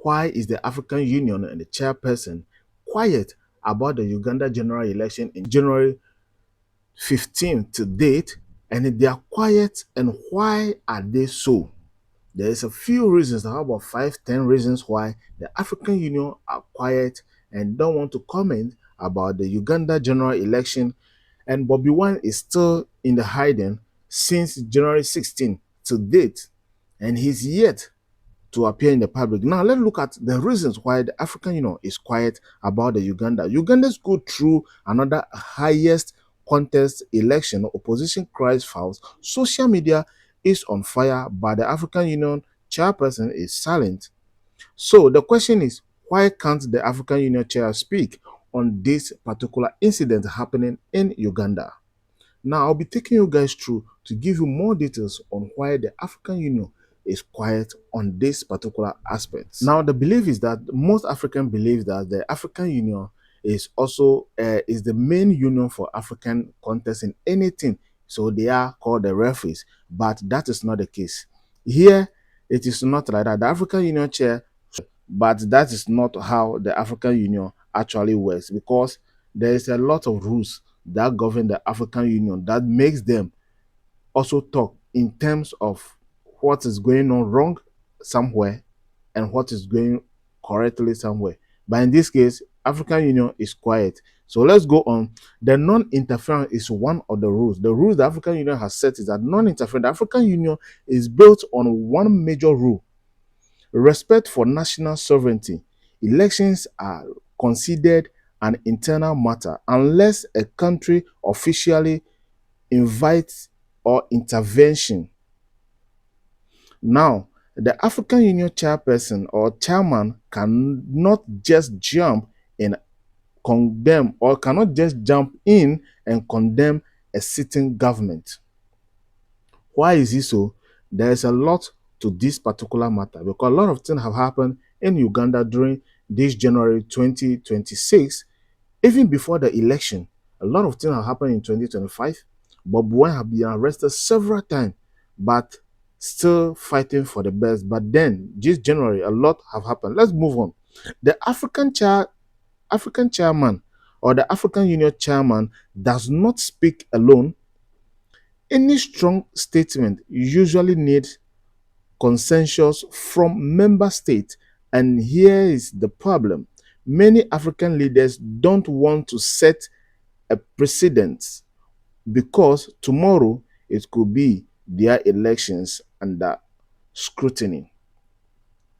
why is the African Union and the chairperson quiet about the Uganda general election in January 15th to date, and they are quiet, and why are they so? There is a few reasons, how about 5, 10 reasons why the African Union are quiet and don't want to comment about the Uganda general election. And Bobby Wine is still in the hiding since January 16th to date, and he's yet to appear in the public. Now, let's look at the reasons why the African Union is quiet about the Uganda. Ugandans go through another highest contest election. Opposition cries foul. Social media is on fire, but the African Union chairperson is silent. So the question is, why can't the African Union chair speak on this particular incident happening in Uganda? Now, I'll be taking you guys through to give you more details on why the African Union is quiet on this particular aspect. Now, the belief is that most Africans believe that the African Union is also is the main union for African contests in anything. So they are called the referees, but that is not the case. Here, it is not like that. The African Union chair, but that is not how the African Union actually works, because there is a lot of rules that govern the African Union that makes them also talk in terms of what is going on wrong somewhere and what is going correctly somewhere. But in this case, African Union is quiet. So let's go on. The non-interference is one of the rules. The rules the African Union has set is that non-interference. The African Union is built on one major rule: respect for national sovereignty. Elections are considered an internal matter unless a country officially invites or intervention. Now, the African Union chairperson or chairman cannot just jump in condemn or cannot just jump in and condemn a sitting government. Why is it so? There is a lot to this particular matter, because a lot of things have happened in Uganda during this January 2026. Even before the election, a lot of things have happened in 2025. Bob Wine have been arrested several times, but still fighting for the best. But then, this January, a lot have happened. Let's move on. The African chairman or the African Union chairman does not speak alone. Any strong statement usually needs consensus from member states. And here is the problem: many African leaders don't want to set a precedent, because tomorrow it could be their elections under scrutiny.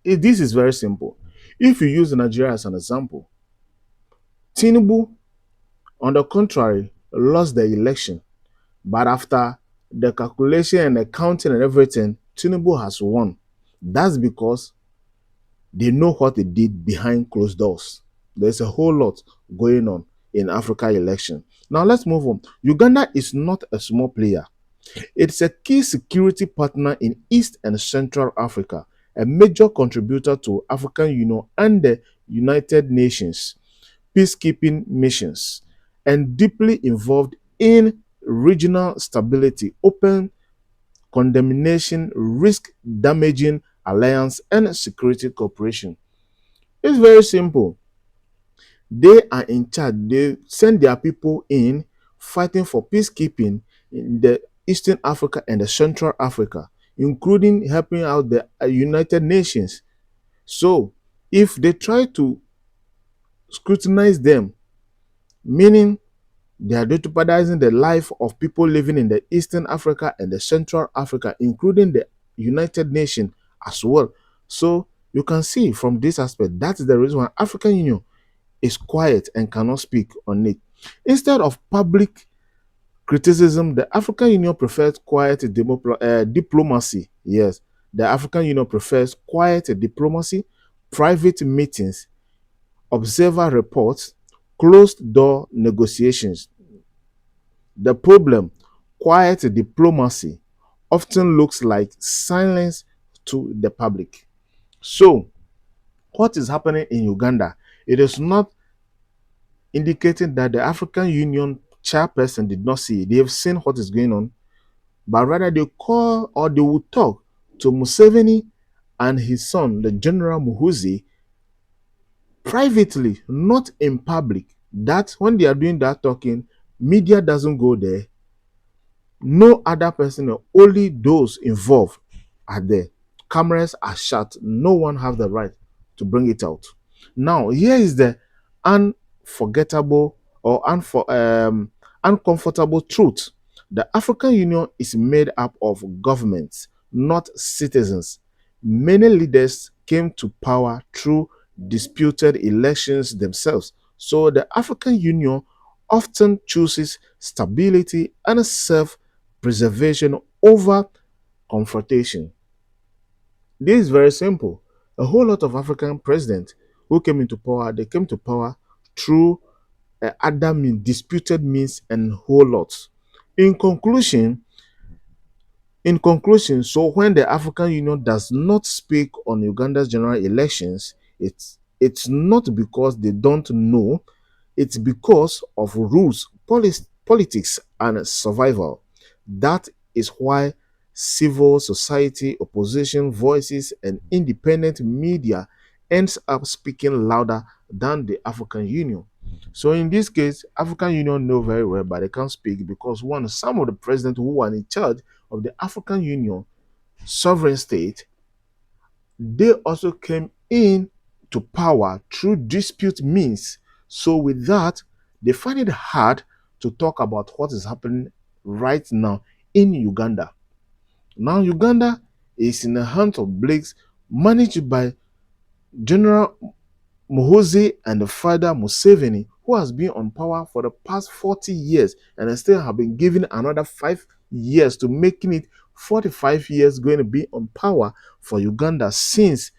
This is very simple. If you use Nigeria as an example, Tinubu, on the contrary, lost the election, but after the calculation and the counting and everything, Tinubu has won. That's because they know what they did behind closed doors. There's a whole lot going on in Africa election. Now let's move on. Uganda is not a small player. It's a key security partner in East and Central Africa, a major contributor to African Union and the United Nations peacekeeping missions, and deeply involved in regional stability, open condemnation, risk damaging alliance, and security cooperation. It's very simple. They are in charge. They send their people in fighting for peacekeeping in the Eastern Africa and the Central Africa, including helping out the United Nations. So, if they try to scrutinize them, meaning they are jeopardizing the life of people living in the Eastern Africa and the Central Africa, including the United Nations as well. So, you can see from this aspect, that is the reason why African Union is quiet and cannot speak on it. Instead of public criticism, the African Union prefers quiet diplomacy. Yes, the African Union prefers quiet diplomacy, private meetings, observer reports, closed door negotiations. The problem: quiet diplomacy often looks like silence to the public. So, what is happening in Uganda? It is not indicating that the African Union chairperson did not see it. They have seen what is going on, but rather they call or they will talk to Museveni and his son, the General Muhuzi, privately, not in public. That when they are doing that talking, media doesn't go there. No other person, only those involved are there. Cameras are shut. No one have the right to bring it out. Now, here is the unforgettable or uncomfortable truth. The African Union is made up of governments, not citizens. Many leaders came to power through disputed elections themselves. So the African Union often chooses stability and self preservation over confrontation. This is very simple. A whole lot of African presidents who came into power, they came to power through other means, disputed means, and whole lots. In conclusion, so when the African Union does not speak on Uganda's general elections, it's not because they don't know, it's because of rules, politics, and survival. That is why civil society, opposition voices, and independent media ends up speaking louder than the African Union. So in this case, African Union know very well, but they can't speak because one, some of the presidents who were in charge of the African Union sovereign state, they also came in to power through dispute means. So with that, they find it hard to talk about what is happening right now in Uganda. Now Uganda is in the hands of Blakes managed by General Muhoozi and the father Museveni, who has been on power for the past 40 years and still have been given another 5 years to making it 45 years going to be on power for Uganda since